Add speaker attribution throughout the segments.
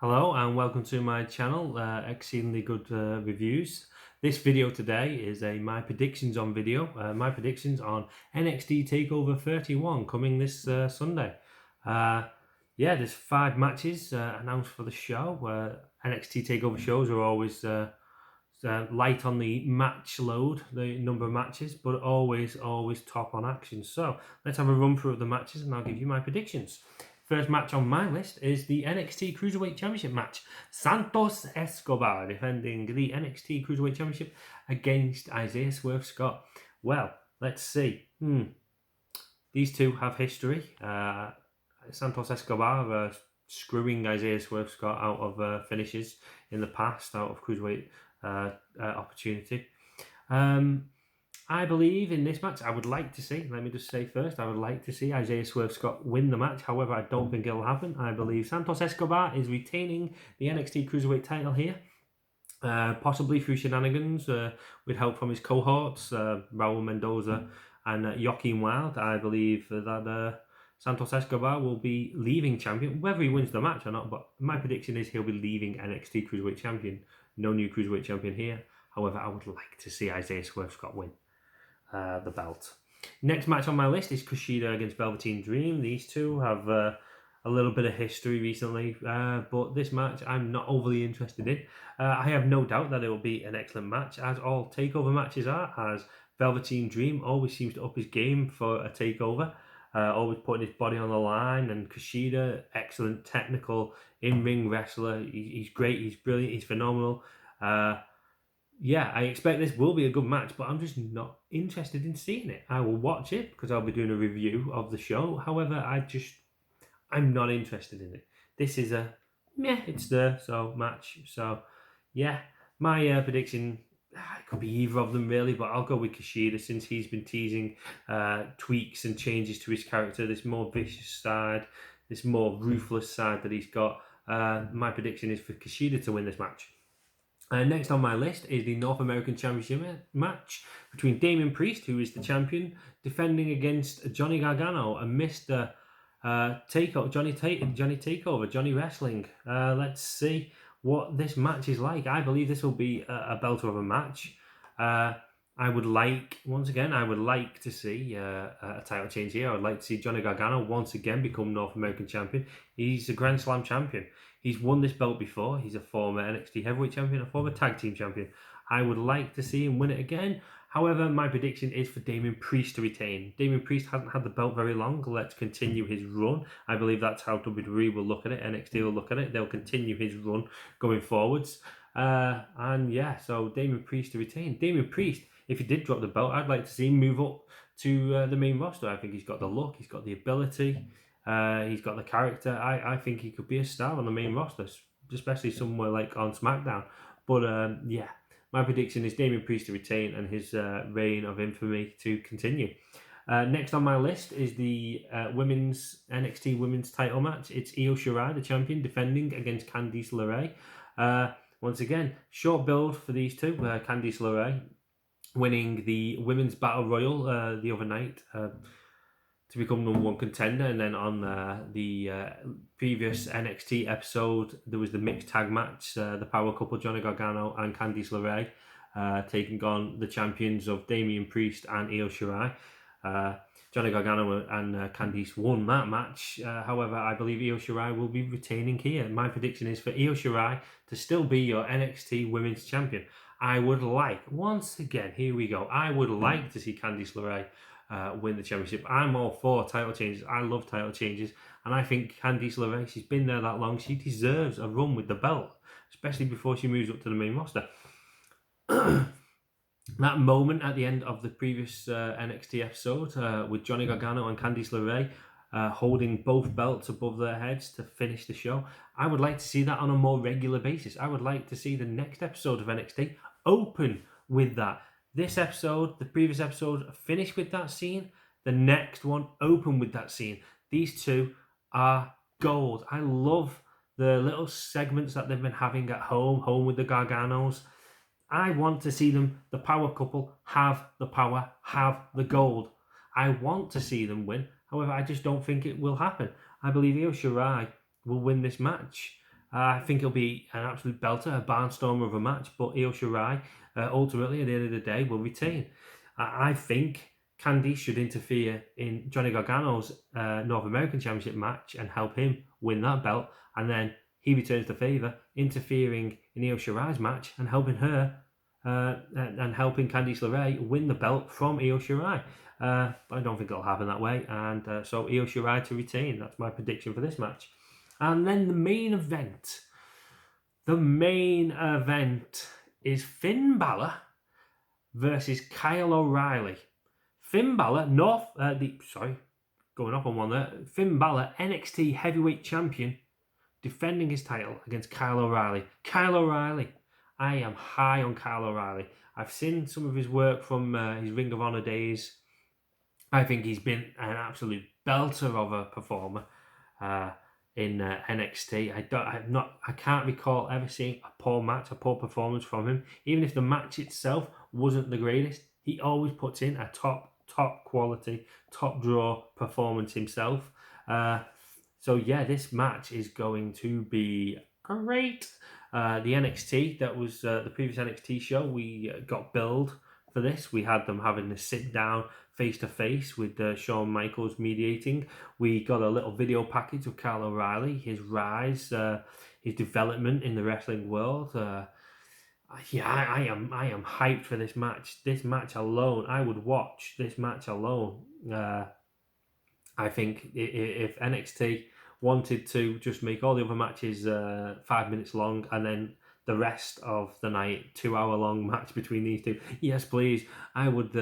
Speaker 1: Hello and welcome to my channel, exceedingly good reviews. This video today is my predictions on video, my predictions on NXT Takeover 31 coming this Sunday. There's 5 matches announced for the show. NXT Takeover shows are always light on the match load, the number of matches, but always top on action. So let's have a run through of the matches and I'll give you my predictions. First match on my list is the NXT Cruiserweight Championship match. Santos Escobar defending the NXT Cruiserweight Championship against Isaiah Swerve Scott. Well, let's see. These two have history. Santos Escobar screwing Isaiah Swerve Scott out of finishes in the past, out of Cruiserweight opportunity. I believe in this match, I would like to see, let me just say first, I would like to see Isaiah Swerve Scott win the match. However, I don't think it'll happen. I believe Santos Escobar is retaining the NXT Cruiserweight title here, possibly through shenanigans with help from his cohorts, Raul Mendoza and Joaquin Wilde. I believe that Santos Escobar will be leaving champion, whether he wins the match or not, but my prediction is he'll be leaving NXT Cruiserweight champion. No new Cruiserweight champion here. However, I would like to see Isaiah Swerve Scott win the belt. Next match on my list is Kushida against Velveteen Dream. These two have a little bit of history recently, but this match I'm not overly interested in. I have no doubt that it will be an excellent match, as all takeover matches are, as Velveteen Dream always seems to up his game for a takeover, always putting his body on the line, and Kushida, excellent technical in-ring wrestler. He's great, he's brilliant, he's phenomenal. I expect this will be a good match, but I'm just not interested in seeing it. I will watch it because I'll be doing a review of the show. However, I'm not interested in it. This is it's there, so match. So, my prediction, it could be either of them really, but I'll go with Kushida since he's been teasing tweaks and changes to his character, this more vicious side, this more ruthless side that he's got. My prediction is for Kushida to win this match. Next on my list is the North American Championship match between Damian Priest, who is the champion, defending against Johnny Gargano and Mr. Johnny Takeover, Johnny Wrestling. Let's see what this match is like. I believe this will be a belter of a match. I would like to see a title change here. I would like to see Johnny Gargano once again become North American champion. He's a Grand Slam champion. He's won this belt before. He's a former NXT Heavyweight champion, a former Tag Team champion. I would like to see him win it again. However, my prediction is for Damian Priest to retain. Damian Priest hasn't had the belt very long. Let's continue his run. I believe that's how WWE will look at it. NXT will look at it. They'll continue his run going forwards. So Damian Priest to retain. Damian Priest, if he did drop the belt, I'd like to see him move up to the main roster. I think he's got the look, he's got the ability, he's got the character. I think he could be a star on the main roster, especially somewhere like on SmackDown. But my prediction is Damian Priest to retain and his reign of infamy to continue. Next on my list is the NXT Women's title match. It's Io Shirai, the champion, defending against Candice LeRae. Once again, short build for these two. Candice LeRae winning the Women's Battle Royal the other night to become #1 contender, and then on the previous NXT episode there was the mixed tag match, the power couple Johnny Gargano and Candice LeRae taking on the champions of Damian Priest and Io Shirai. Johnny Gargano and Candice won that match. However, I believe Io Shirai will be retaining here. My prediction is for Io Shirai to still be your NXT Women's Champion. I would like, once again, here we go, I would like to see Candice LeRae win the championship. I'm all for title changes. I love title changes. And I think Candice LeRae, she's been there that long. She deserves a run with the belt, especially before she moves up to the main roster. That moment at the end of the previous NXT episode with Johnny Gargano and Candice LeRae holding both belts above their heads to finish the show, I would like to see that on a more regular basis. I would like to see the next episode of NXT open with that. This episode, the previous episode, finish with that scene. The next one, open with that scene. These two are gold. I love the little segments that they've been having at home with the Garganos. I want to see them, the power couple, have the power, have the gold. I want to see them win. However, I just don't think it will happen. I believe Io Shirai will win this match. I think it'll be an absolute belter, a barnstormer of a match, but Io Shirai ultimately, at the end of the day, will retain. I think Candice should interfere in Johnny Gargano's North American Championship match and help him win that belt, and then he returns the favour, interfering in Io Shirai's match and helping her and helping Candice LeRae win the belt from Io Shirai. I don't think it'll happen that way, and so Io Shirai to retain. That's my prediction for this match. And then the main event. The main event is Finn Balor versus Kyle O'Reilly. Finn Balor, going off on one there. Finn Balor, NXT Heavyweight Champion, defending his title against Kyle O'Reilly. Kyle O'Reilly, I am high on Kyle O'Reilly. I've seen some of his work from his Ring of Honor days. I think he's been an absolute belter of a performer in NXT. I can't recall ever seeing a poor match, a poor performance from him. Even if the match itself wasn't the greatest, he always puts in a top quality, top draw performance himself. So yeah, this match is going to be great. The NXT, that was the previous NXT show, we got billed for this. We had them having a sit down face-to-face with Shawn Michaels mediating. We got a little video package of Kyle O'Reilly, his rise, his development in the wrestling world. I am hyped for this match. This match alone, I would watch this match alone. I think if NXT wanted to just make all the other matches 5 minutes long and then the rest of the night 2-hour long match between these two, yes please, I would.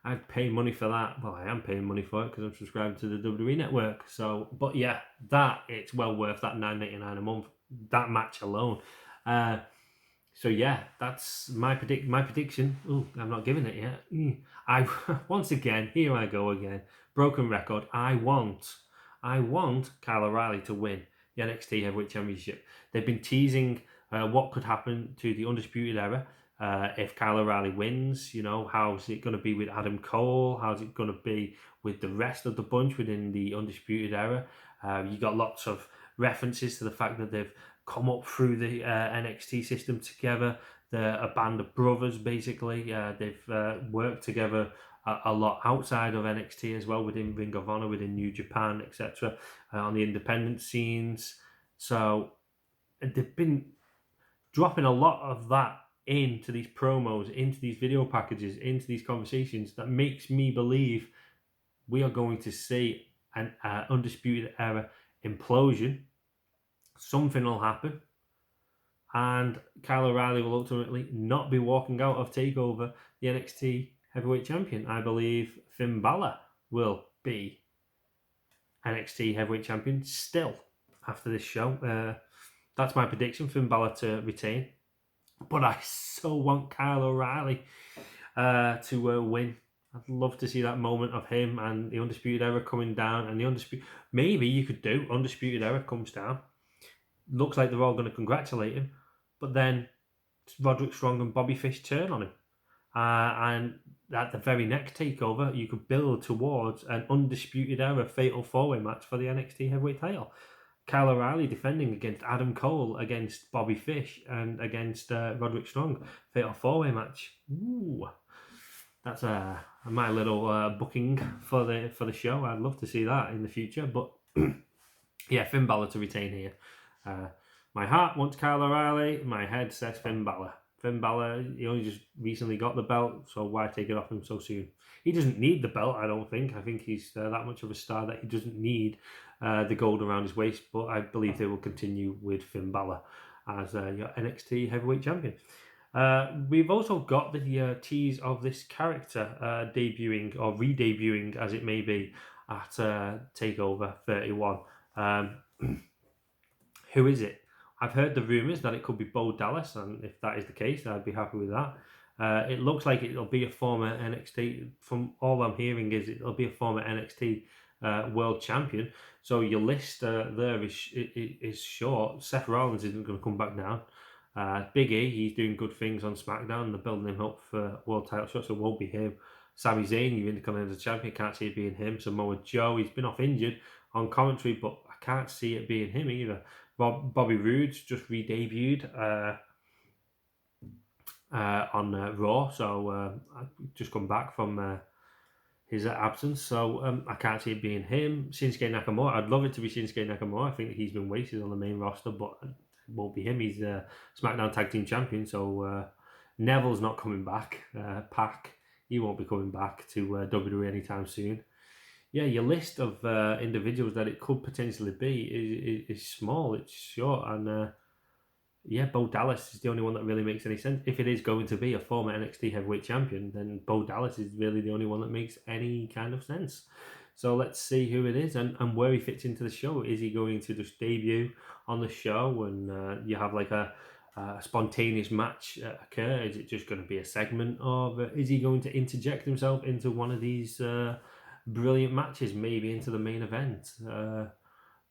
Speaker 1: I'd pay money for that. Well, I am paying money for it because I'm subscribed to the WWE Network. So, but yeah, it's well worth that $9.99 a month. That match alone. So yeah, that's my prediction. Oh, I'm not giving it yet. I once again, here I go again. Broken record. I want Kyle O'Reilly to win the NXT Heavyweight Championship. They've been teasing what could happen to the Undisputed Era if Kyle O'Reilly wins. You know, how's it going to be with Adam Cole? How's it going to be with the rest of the bunch within the Undisputed Era? You got lots of references to the fact that they've come up through the NXT system together. They're a band of brothers, basically. They've worked together a lot outside of NXT as well, within Ring of Honor, within New Japan, etc., on the independent scenes. So they've been dropping a lot of that into these promos, into these video packages, into these conversations that makes me believe we are going to see an Undisputed Era implosion. Something will happen, and Kyle O'Reilly will ultimately not be walking out of TakeOver the NXT Heavyweight Champion. I believe Finn Balor will be NXT Heavyweight Champion still after this show. That's my prediction, Finn Balor to retain. But I so want Kyle O'Reilly to win. I'd love to see that moment of him and the Undisputed Era coming down, and maybe you could do Undisputed Era comes down. Looks like they're all going to congratulate him, but then Roderick Strong and Bobby Fish turn on him. And at the very next takeover, you could build towards an Undisputed Era Fatal 4-Way match for the NXT Heavyweight title. Kyle O'Reilly defending against Adam Cole, against Bobby Fish, and against Roderick Strong. Fatal 4-Way match. Ooh, that's my little booking for the show. I'd love to see that in the future. But yeah, Finn Balor to retain here. My heart wants Kyle O'Reilly. My head says Finn Balor. Finn Balor, he only just recently got the belt, so why take it off him so soon? He doesn't need the belt, I don't think. I think he's that much of a star that he doesn't need the gold around his waist, but I believe they will continue with Finn Balor as your NXT Heavyweight Champion. We've also got the tease of this character debuting, or re-debuting as it may be, at TakeOver 31. Who is it? I've heard the rumours that it could be Bo Dallas, and if that is the case, I'd be happy with that. It looks like it'll be a former NXT, from all I'm hearing is it'll be a former NXT World Champion. So your list there is short. Seth Rollins isn't going to come back down. Big E, he's doing good things on SmackDown. They're building him up for world title shots, so it won't be him. Sami Zayn, you're Intercontinental Champion, can't see it being him. Samoa Joe, he's been off injured on commentary, but I can't see it being him either. Bobby Roode's just re-debuted on Raw, so I've just come back from his absence, so I can't see it being him. Shinsuke Nakamura, I'd love it to be Shinsuke Nakamura. I think he's been wasted on the main roster, but it won't be him. He's SmackDown Tag Team Champion, so Neville's not coming back. Pac, he won't be coming back to WWE anytime soon. Yeah, your list of individuals that it could potentially be is small, it's short, and yeah, Bo Dallas is the only one that really makes any sense. If it is going to be a former NXT Heavyweight Champion, then Bo Dallas is really the only one that makes any kind of sense. So let's see who it is and where he fits into the show. Is he going to just debut on the show and you have like a spontaneous match occur? Is it just going to be a segment, or is he going to interject himself into one of these brilliant matches, maybe into the main event?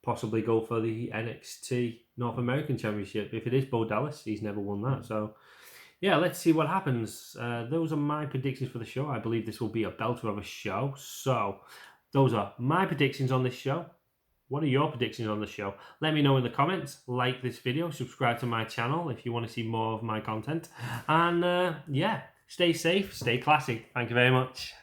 Speaker 1: Possibly go for the NXT North American Championship. If it is Bo Dallas, he's never won that. So, yeah, let's see what happens. Those are my predictions for the show. I believe this will be a belter of a show. So, those are my predictions on this show. What are your predictions on the show? Let me know in the comments. Like this video. Subscribe to my channel if you want to see more of my content. And, yeah, stay safe, stay classy. Thank you very much.